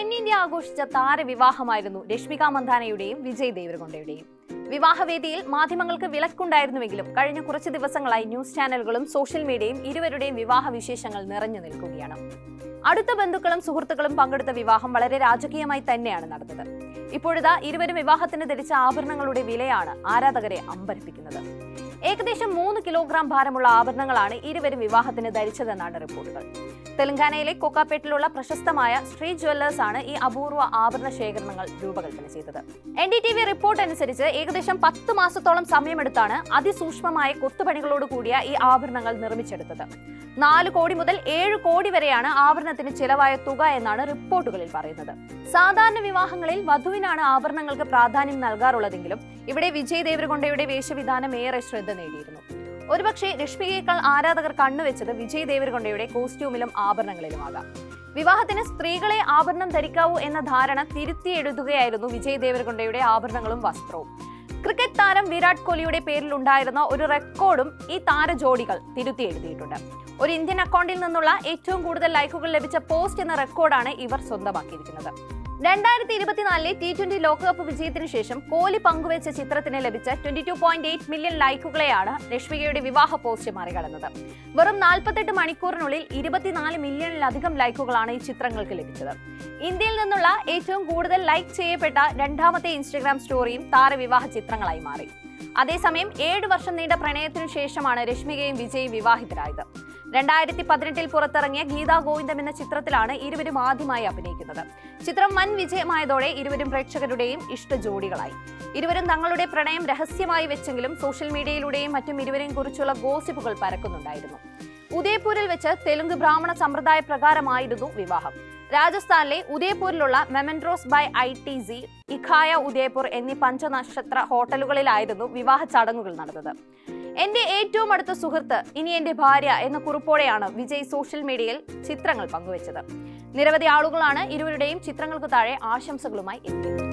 തെന്നിന്ത്യ ആഘോഷിച്ച താരവിവാഹമായിരുന്നു രശ്മിക മന്ദാനയുടെയും വിജയ് ദേവരകൊണ്ടയുടെയും. വിവാഹവേദിയിൽ മാധ്യമങ്ങൾക്ക് വിലക്കുണ്ടായിരുന്നുവെങ്കിലും കഴിഞ്ഞ കുറച്ച് ദിവസങ്ങളായി ന്യൂസ് ചാനലുകളും സോഷ്യൽ മീഡിയയും ഇരുവരുടെയും വിവാഹ വിശേഷങ്ങൾ നിറഞ്ഞു നിൽക്കുകയാണ്. അടുത്ത ബന്ധുക്കളും സുഹൃത്തുക്കളും പങ്കെടുത്ത വിവാഹം വളരെ രാജകീയമായി തന്നെയാണ് നടന്നത്. ഇപ്പോഴിതാ ഇരുവരും വിവാഹത്തിന് ധരിച്ച ആഭരണങ്ങളുടെ വിലയാണ് ആരാധകരെ അമ്പരപ്പിക്കുന്നത്. ഏകദേശം 3 കിലോഗ്രാം ഭാരമുള്ള ആഭരണങ്ങളാണ് ഇരുവരും വിവാഹത്തിന് ധരിച്ചതെന്നാണ് റിപ്പോർട്ടുകൾ. തെലങ്കാനയിലെ കൊക്കാപേട്ടിലുള്ള പ്രശസ്തമായ സ്ട്രീറ്റ് ജ്വല്ലേഴ്സ് ആണ് ഈ അപൂർവ ആഭരണ ശേഖരണങ്ങൾ രൂപകൽപ്പന ചെയ്തത്. NDTV റിപ്പോർട്ട് അനുസരിച്ച് ഏകദേശം 10 മാസത്തോളം സമയമെടുത്താണ് അതിസൂക്ഷ്മമായ കൊത്തുപണികളോട് കൂടിയ ഈ ആഭരണങ്ങൾ നിർമ്മിച്ചെടുത്തത്. 4 കോടി മുതൽ 7 കോടി വരെയാണ് ആഭരണത്തിന് ചിലവായ തുക എന്നാണ് റിപ്പോർട്ടുകളിൽ പറയുന്നത്. സാധാരണ വിവാഹങ്ങളിൽ വധുവിനാണ് ആഭരണങ്ങൾക്ക് പ്രാധാന്യം നൽകാറുള്ളതെങ്കിലും ഇവിടെ വിജയ് ദേവരകൊണ്ടയുടെ വേഷവിധാനം ഏറെ ശ്രദ്ധ നേടിയിരുന്നു. ഒരുപക്ഷെ രശ്മികയേക്കാൾ ആരാധകർ കണ്ണുവെച്ചത് വിജയ് ദേവരകൊണ്ടയുടെ കോസ്റ്റ്യൂമിലും ആഭരണങ്ങളിലുമാകാം. വിവാഹത്തിന് സ്ത്രീകളെ ആഭരണം ധരിക്കാവൂ എന്ന ധാരണ തിരുത്തിയെഴുതുകയായിരുന്നു വിജയ് ദേവരകൊണ്ടയുടെ ആഭരണങ്ങളും വസ്ത്രവും. ക്രിക്കറ്റ് താരം വിരാട് കോഹ്ലിയുടെ പേരിൽ ഉണ്ടായിരുന്ന ഒരു റെക്കോർഡും ഈ താരജോഡികൾ തിരുത്തി എഴുതിയിട്ടുണ്ട്. ഒരു ഇന്ത്യൻ അക്കൗണ്ടിൽ നിന്നുള്ള ഏറ്റവും കൂടുതൽ ലൈക്കുകൾ ലഭിച്ച പോസ്റ്റ് എന്ന റെക്കോർഡാണ് ഇവർ സ്വന്തമാക്കിയിരിക്കുന്നത്. 2024 T20 ലോകകപ്പ് വിജയത്തിന് ശേഷം കോഹ്ലി പങ്കുവച്ച ചിത്രത്തിന് ലഭിച്ച 22.8 മില്യൺ ലൈക്കുകളെയാണ് രശ്മികയുടെ വിവാഹ പോസ്റ്റ് മറികടന്നത്. വെറും 48 മണിക്കൂറിനുള്ളിൽ 24 മില്യണിലധികം ലൈക്കുകളാണ് ഈ ചിത്രങ്ങൾക്ക് ലഭിച്ചത്. ഇന്ത്യയിൽ നിന്നുള്ള ഏറ്റവും കൂടുതൽ ലൈക്ക് ചെയ്യപ്പെട്ട രണ്ടാമത്തെ ഇൻസ്റ്റഗ്രാം സ്റ്റോറിയും താരവിവാഹ ചിത്രങ്ങളായി മാറി. അതേസമയം 7 വർഷം നീണ്ട പ്രണയത്തിനു ശേഷമാണ് രശ്മികയും വിജയും വിവാഹിതരായത്. 2018 പുറത്തിറങ്ങിയ ഗീതാ ഗോവിന്ദം എന്ന ചിത്രത്തിലാണ് ഇരുവരും ആദ്യമായി അഭിനയിക്കുന്നത്. ചിത്രം വൻ വിജയമായതോടെ ഇരുവരും പ്രേക്ഷകരുടെയും ഇഷ്ട ജോഡികളായി. ഇരുവരും തങ്ങളുടെ പ്രണയം രഹസ്യമായി വെച്ചെങ്കിലും സോഷ്യൽ മീഡിയയിലൂടെയും മറ്റും ഇരുവരെയും കുറിച്ചുള്ള ഗോസിപ്പുകൾ പരക്കുന്നുണ്ടായിരുന്നു. ഉദയപൂരിൽ വെച്ച് തെലുങ്ക് ബ്രാഹ്മണ സമ്പ്രദായ പ്രകാരമായിരുന്നു വിവാഹം. രാജസ്ഥാനിലെ ഉദയപൂരിലുള്ള മെമൻട്രോസ് ബൈ ITZ, ഇഖായ ഉദയപൂർ എന്നീ 5 നക്ഷത്ര ഹോട്ടലുകളിലായിരുന്നു വിവാഹ ചടങ്ങുകൾ നടന്നത്. എന്റെ ഏറ്റവും അടുത്ത സുഹൃത്ത്, ഇനി എന്റെ ഭാര്യ എന്ന കുറിപ്പോടെയാണ് വിജയ് സോഷ്യൽ മീഡിയയിൽ ചിത്രങ്ങൾ പങ്കുവച്ചത്. നിരവധി ആളുകളാണ് ഇരുവരുടെയും ചിത്രങ്ങൾക്ക് താഴെ ആശംസകളുമായി എത്തിയത്.